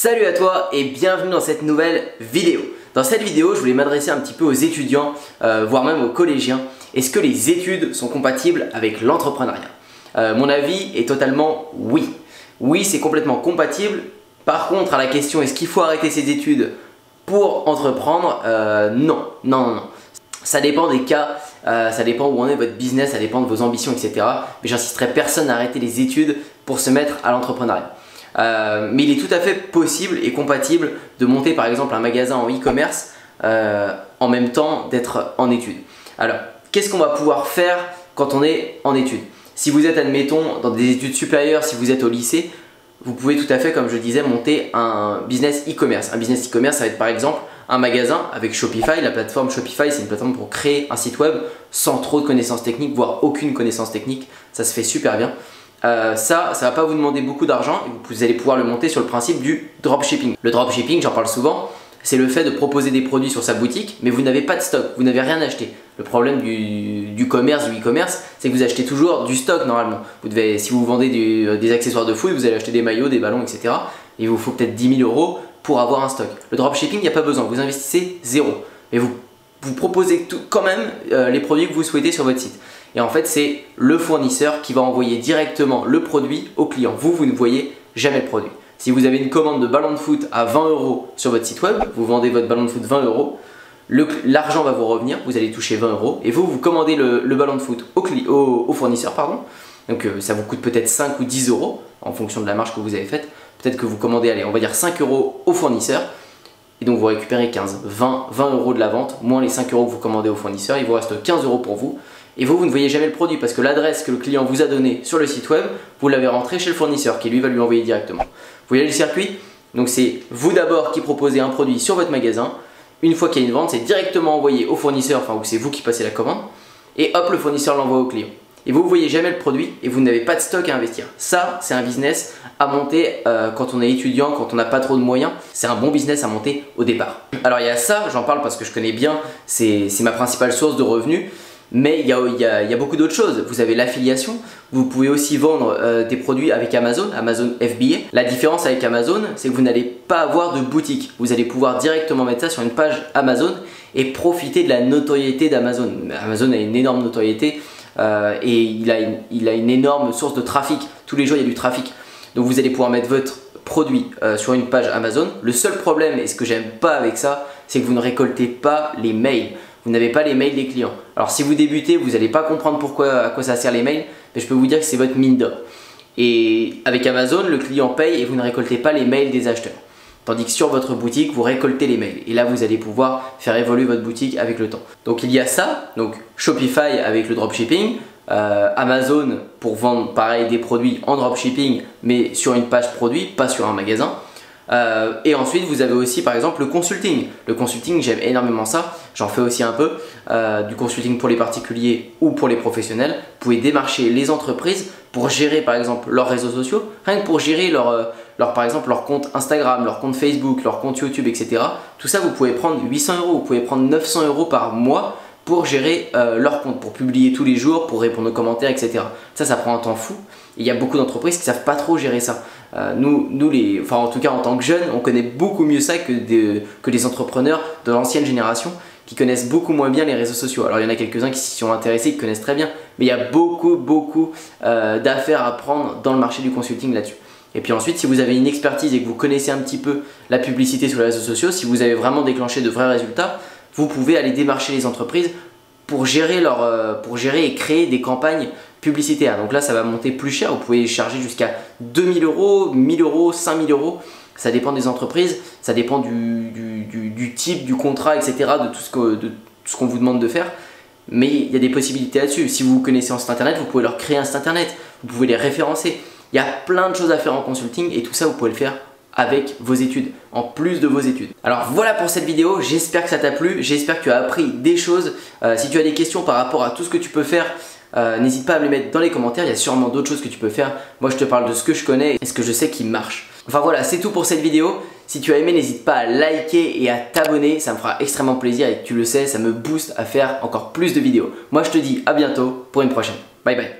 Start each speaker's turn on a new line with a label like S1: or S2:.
S1: Salut à toi et bienvenue dans cette nouvelle vidéo. Dans cette vidéo, je voulais m'adresser un petit peu aux étudiants, voire même aux collégiens. Est-ce que les études sont compatibles avec l'entrepreneuriat? Mon avis est totalement oui. Oui, c'est complètement compatible. Par contre, à la question est-ce qu'il faut arrêter ses études pour entreprendre, non. Ça dépend des cas, ça dépend où en est votre business, ça dépend de vos ambitions, etc. Mais j'inciterai personne à arrêter les études pour se mettre à l'entrepreneuriat. Mais il est tout à fait possible et compatible de monter par exemple un magasin en e-commerce en même temps d'être en études. Alors, qu'est-ce qu'on va pouvoir faire quand on est en études? Si vous êtes, admettons, dans des études supérieures, si vous êtes au lycée, vous pouvez tout à fait, comme je disais, monter un business e-commerce. Un business e-commerce, ça va être par exemple un magasin avec Shopify. La plateforme Shopify, c'est une plateforme pour créer un site web sans trop de connaissances techniques, voire aucune connaissance technique. Ça se fait super bien. Ça va pas vous demander beaucoup d'argent et vous allez pouvoir le monter sur le principe du dropshipping. Le dropshipping, j'en parle souvent, c'est le fait de proposer des produits sur sa boutique mais vous n'avez pas de stock, vous n'avez rien acheté. Le problème du commerce, du e-commerce, c'est que vous achetez toujours du stock normalement. Si vous vendez des accessoires de foot, vous allez acheter des maillots, des ballons, etc. Et il vous faut peut-être 10 000 € pour avoir un stock. Le dropshipping, il n'y a pas besoin, vous investissez zéro. Mais vous proposez quand même les produits que vous souhaitez sur votre site. Et en fait, c'est le fournisseur qui va envoyer directement le produit au client. Vous ne voyez jamais le produit. Si vous avez une commande de ballon de foot à 20 € sur votre site web, vous vendez votre ballon de foot 20 €, l'argent va vous revenir, vous allez toucher 20 € et vous commandez le ballon de foot au fournisseur. Donc ça vous coûte peut-être 5 ou 10 € en fonction de la marge que vous avez faite. Peut-être que vous commandez, allez, on va dire 5 € au fournisseur et donc vous récupérez 20 € de la vente, moins les 5 € que vous commandez au fournisseur, il vous reste 15 € pour vous. Et vous ne voyez jamais le produit parce que l'adresse que le client vous a donnée sur le site web, vous l'avez rentrée chez le fournisseur qui lui va lui envoyer directement. Vous voyez le circuit? Donc c'est vous d'abord qui proposez un produit sur votre magasin. Une fois qu'il y a une vente, c'est directement envoyé au fournisseur, enfin où c'est vous qui passez la commande. Et hop, le fournisseur l'envoie au client. Et vous ne voyez jamais le produit et vous n'avez pas de stock à investir. Ça, c'est un business à monter quand on est étudiant, quand on n'a pas trop de moyens. C'est un bon business à monter au départ. Alors il y a ça, j'en parle parce que je connais bien, c'est ma principale source de revenus. Mais il y a beaucoup d'autres choses. Vous avez l'affiliation, vous pouvez aussi vendre des produits avec Amazon, Amazon FBA. La différence avec Amazon, c'est que vous n'allez pas avoir de boutique. Vous allez pouvoir directement mettre ça sur une page Amazon et profiter de la notoriété d'Amazon. Amazon a une énorme notoriété et il a une énorme source de trafic. Tous les jours, il y a du trafic. Donc vous allez pouvoir mettre votre produit sur une page Amazon. Le seul problème, et ce que j'aime pas avec ça, c'est que vous ne récoltez pas les mails. Vous n'avez pas les mails des clients. Alors si vous débutez, vous n'allez pas comprendre à quoi ça sert les mails, mais je peux vous dire que c'est votre mine d'or. Et avec Amazon, le client paye et vous ne récoltez pas les mails des acheteurs. Tandis que sur votre boutique, vous récoltez les mails. Et là, vous allez pouvoir faire évoluer votre boutique avec le temps. Donc il y a ça, donc Shopify avec le dropshipping, Amazon pour vendre pareil des produits en dropshipping, mais sur une page produit, pas sur un magasin. Et ensuite vous avez aussi par exemple le consulting. Le consulting, j'aime énormément ça, j'en fais aussi un peu, du consulting pour les particuliers ou pour les professionnels. Vous pouvez démarcher les entreprises pour gérer par exemple leurs réseaux sociaux, rien que pour gérer par exemple leur compte Instagram, leur compte Facebook, leur compte YouTube, etc. Tout ça vous pouvez prendre 800 €, vous pouvez prendre 900 € par mois pour gérer leur compte, pour publier tous les jours, pour répondre aux commentaires, etc. Ça prend un temps fou. Il y a beaucoup d'entreprises qui ne savent pas trop gérer ça. En tout cas en tant que jeunes, on connaît beaucoup mieux ça que des entrepreneurs de l'ancienne génération qui connaissent beaucoup moins bien les réseaux sociaux. Alors il y en a quelques-uns qui s'y sont intéressés, qui connaissent très bien, mais il y a beaucoup d'affaires à prendre dans le marché du consulting là-dessus. Et puis ensuite, si vous avez une expertise et que vous connaissez un petit peu la publicité sur les réseaux sociaux, si vous avez vraiment déclenché de vrais résultats, vous pouvez aller démarcher les entreprises pour gérer et créer des campagnes publicitaires. Donc là, ça va monter plus cher. Vous pouvez charger jusqu'à 2 000 €, 1 000 €, 5 000 €. Ça dépend des entreprises, ça dépend du type, du contrat, etc. De tout ce qu'on vous demande de faire. Mais il y a des possibilités là-dessus. Si vous connaissez un site internet, vous pouvez leur créer un site internet. Vous pouvez les référencer. Il y a plein de choses à faire en consulting et tout ça, vous pouvez le faire avec vos études, en plus de vos études. Alors voilà pour cette vidéo, j'espère que ça t'a plu, j'espère que tu as appris des choses. Si tu as des questions par rapport à tout ce que tu peux faire, n'hésite pas à me les mettre dans les commentaires, il y a sûrement d'autres choses que tu peux faire. Moi je te parle de ce que je connais et ce que je sais qui marche. Enfin voilà, c'est tout pour cette vidéo. Si tu as aimé, n'hésite pas à liker et à t'abonner, ça me fera extrêmement plaisir et tu le sais, ça me booste à faire encore plus de vidéos. Moi je te dis à bientôt pour une prochaine. Bye bye.